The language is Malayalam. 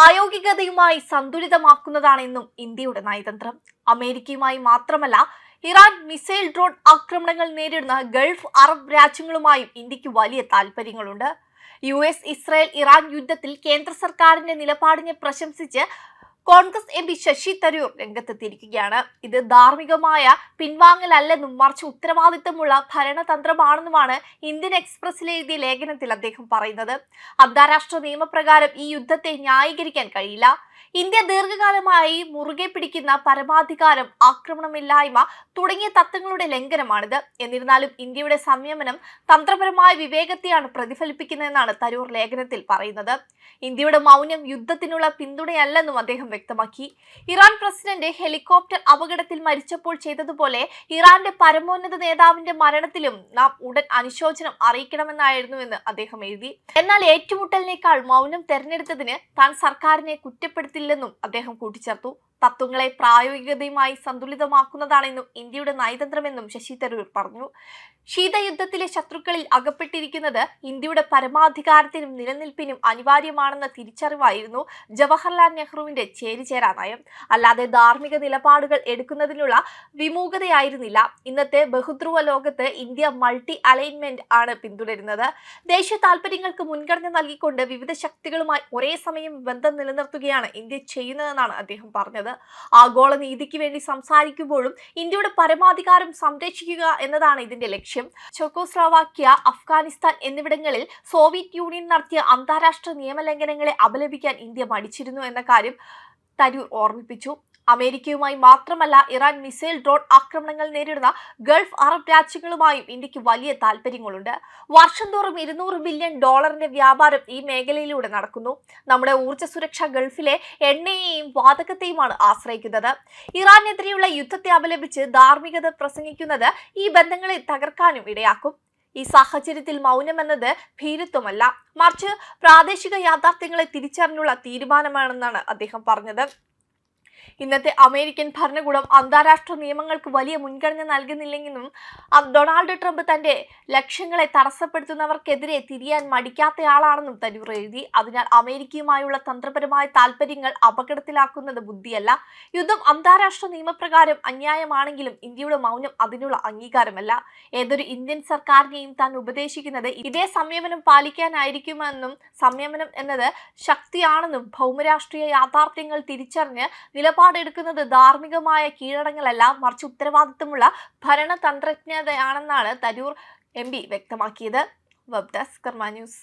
പ്രായോഗികതയുമായി സന്തുലിതമാക്കുന്നതാണെന്നും ഇന്ത്യയുടെ നയതന്ത്രം. അമേരിക്കയുമായി മാത്രമല്ല, ഇറാൻ മിസൈൽ ഡ്രോൺ ആക്രമണങ്ങൾ നേരിടുന്ന ഗൾഫ് അറബ് രാജ്യങ്ങളുമായും ഇന്ത്യക്ക് വലിയ താൽപര്യങ്ങളുണ്ട്. US ഇസ്രായേൽ ഇറാൻ യുദ്ധത്തിൽ കേന്ദ്ര സർക്കാരിന്റെ നിലപാടിനെ പ്രശംസിച്ച് കോൺഗ്രസ് MP ശശി തരൂർ രംഗത്തെത്തിയിരിക്കുകയാണ്. ഇത് ധാർമ്മികമായ പിൻവാങ്ങലല്ലെന്നും മറിച്ച് ഉത്തരവാദിത്തമുള്ള ഭരണതന്ത്രമാണെന്നുമാണ് ഇന്ത്യൻ എക്സ്പ്രസിൽ എഴുതിയ ലേഖനത്തിൽ അദ്ദേഹം പറയുന്നത്. അന്താരാഷ്ട്ര നിയമപ്രകാരം ഈ യുദ്ധത്തെ ന്യായീകരിക്കാൻ കഴിയില്ല. ഇന്ത്യ ദീർഘകാലമായി മുറുകെ പിടിക്കുന്ന പരമാധികാരം, ആക്രമണമില്ലായ്മ തുടങ്ങിയ തത്വങ്ങളുടെ ലംഘനമാണിത്. എന്നിരുന്നാലും ഇന്ത്യയുടെ സംയമനം തന്ത്രപരമായ വിവേകത്തെയാണ് പ്രതിഫലിപ്പിക്കുന്നതെന്നാണ് തരൂർ ലേഖനത്തിൽ പറയുന്നത്. ഇന്ത്യയുടെ മൗനം യുദ്ധത്തിനുള്ള പിന്തുണയല്ലെന്നും അദ്ദേഹം വ്യക്തമാക്കി. ഇറാൻ പ്രസിഡന്റ് ഹെലികോപ്റ്റർ അപകടത്തിൽ മരിച്ചപ്പോൾ ചെയ്തതുപോലെ ഇറാന്റെ പരമോന്നത നേതാവിന്റെ മരണത്തിലും നാം ഉടൻ അനുശോചനം അറിയിക്കണമെന്നായിരുന്നുവെന്ന് അദ്ദേഹം എഴുതി. എന്നാൽ ഏറ്റുമുട്ടലിനേക്കാൾ മൗനം തെരഞ്ഞെടുത്തതിന് താൻ സർക്കാരിനെ കുറ്റപ്പെടുത്തില്ലെന്നും അദ്ദേഹം കൂട്ടിച്ചേർത്തു. തത്വങ്ങളെ പ്രായോഗികതയുമായി സന്തുലിതമാക്കുന്നതാണെന്നും ഇന്ത്യയുടെ നയതന്ത്രമെന്നും ശശി തരൂർ പറഞ്ഞു. ശീതയുദ്ധത്തിലെ ശത്രുക്കളിൽ അകപ്പെട്ടിരിക്കുന്നത് ഇന്ത്യയുടെ പരമാധികാരത്തിനും നിലനിൽപ്പിനും അനിവാര്യമാണെന്ന തിരിച്ചറിവായിരുന്നു ജവഹർലാൽ നെഹ്റുവിന്റെ ചേരിചേരാ നയം. അല്ലാതെ ധാർമ്മിക നിലപാടുകൾ എടുക്കുന്നതിനുള്ള വിമുഖതയായിരുന്നില്ല. ഇന്നത്തെ ബഹുധ്രുവ ലോകത്ത് ഇന്ത്യ മൾട്ടി അലൈൻമെന്റ് ആണ് പിന്തുടരുന്നത്. ദേശീയ താൽപര്യങ്ങൾക്ക് മുൻഗണന നൽകിക്കൊണ്ട് വിവിധ ശക്തികളുമായി ഒരേ സമയം ബന്ധം നിലനിർത്തുകയാണ് ഇന്ത്യ ചെയ്യുന്നതെന്നാണ് അദ്ദേഹം പറഞ്ഞത്. ആഗോള നീതിക്ക് വേണ്ടി സംസാരിക്കുമ്പോഴും ഇന്ത്യയുടെ പരമാധികാരം സംരക്ഷിക്കുക എന്നതാണ് ഇതിന്റെ ലക്ഷ്യം. ചെക്കോസ്ലോവാക്യ, അഫ്ഗാനിസ്ഥാൻ എന്നിവിടങ്ങളിൽ സോവിയറ്റ് യൂണിയൻ നടത്തിയ അന്താരാഷ്ട്ര നിയമലംഘനങ്ങളെ അപലപിക്കാൻ ഇന്ത്യ മടിച്ചിരുന്നു എന്ന കാര്യം തരൂർ ഓർമ്മിപ്പിച്ചു. അമേരിക്കയുമായി മാത്രമല്ല, ഇറാൻ മിസൈൽ ഡ്രോൺ ആക്രമണങ്ങൾ നേരിടുന്ന ഗൾഫ് അറബ് രാജ്യങ്ങളുമായും ഇന്ത്യക്ക് വലിയ താൽപര്യങ്ങളുണ്ട്. വർഷം തോറും $200 ബില്യൺ വ്യാപാരം ഈ മേഖലയിലൂടെ നടക്കുന്നു. നമ്മുടെ ഊർജ്ജ സുരക്ഷ ഗൾഫിലെ എണ്ണയെയും വാതകത്തെയുമാണ് ആശ്രയിക്കുന്നത്. ഇറാനെതിരെയുള്ള യുദ്ധത്തെ അപലപിച്ച് ധാർമ്മികത പ്രസംഗിക്കുന്നത് ഈ ബന്ധങ്ങളെ തകർക്കാനും ഇടയാക്കും. ഈ സാഹചര്യത്തിൽ മൗനമെന്നത് ഭീരുത്വമല്ല, മറിച്ച് പ്രാദേശിക യാഥാർത്ഥ്യങ്ങളെ തിരിച്ചറിഞ്ഞുള്ള തീരുമാനമാണെന്നാണ് അദ്ദേഹം പറഞ്ഞത്. ഇന്നത്തെ അമേരിക്കൻ ഭരണകൂടം അന്താരാഷ്ട്ര നിയമങ്ങൾക്ക് വലിയ മുൻഗണന നൽകുന്നില്ലെങ്കിലും ഡൊണാൾഡ് ട്രംപ് തന്റെ ലക്ഷ്യങ്ങളെ തടസ്സപ്പെടുത്തുന്നവർക്കെതിരെ തിരിയാൻ മടിക്കാത്തയാളാണെന്നും തരൂർ എഴുതി. അതിനാൽ അമേരിക്കയുമായുള്ള തന്ത്രപരമായ താൽപര്യങ്ങൾ അപകടത്തിലാക്കുന്നത് ബുദ്ധിയല്ല. യുദ്ധം അന്താരാഷ്ട്ര നിയമപ്രകാരം അന്യായമാണെങ്കിലും ഇന്ത്യയുടെ മൗനം അതിനുള്ള അംഗീകാരമല്ല. ഏതൊരു ഇന്ത്യൻ സർക്കാരിനെയും താൻ ഉപദേശിക്കുന്നത് ഇതേ സംയമനം പാലിക്കാനായിരിക്കുമെന്നും സംയമനം എന്നത് ശക്തിയാണെന്നും ഭൗമരാഷ്ട്രീയ യാഥാർത്ഥ്യങ്ങൾ തിരിച്ചറിഞ്ഞ് നിലപാടെടുക്കുന്നത് ധാർമ്മികമായ കീഴടങ്ങലല്ല, മറിച്ച് ഉത്തരവാദിത്തമുള്ള ഭരണതന്ത്രജ്ഞതയാണെന്നാണ് തരൂർ MP വ്യക്തമാക്കിയത്. വെബ് ഡെസ്ക് കർമ്മ ന്യൂസ്.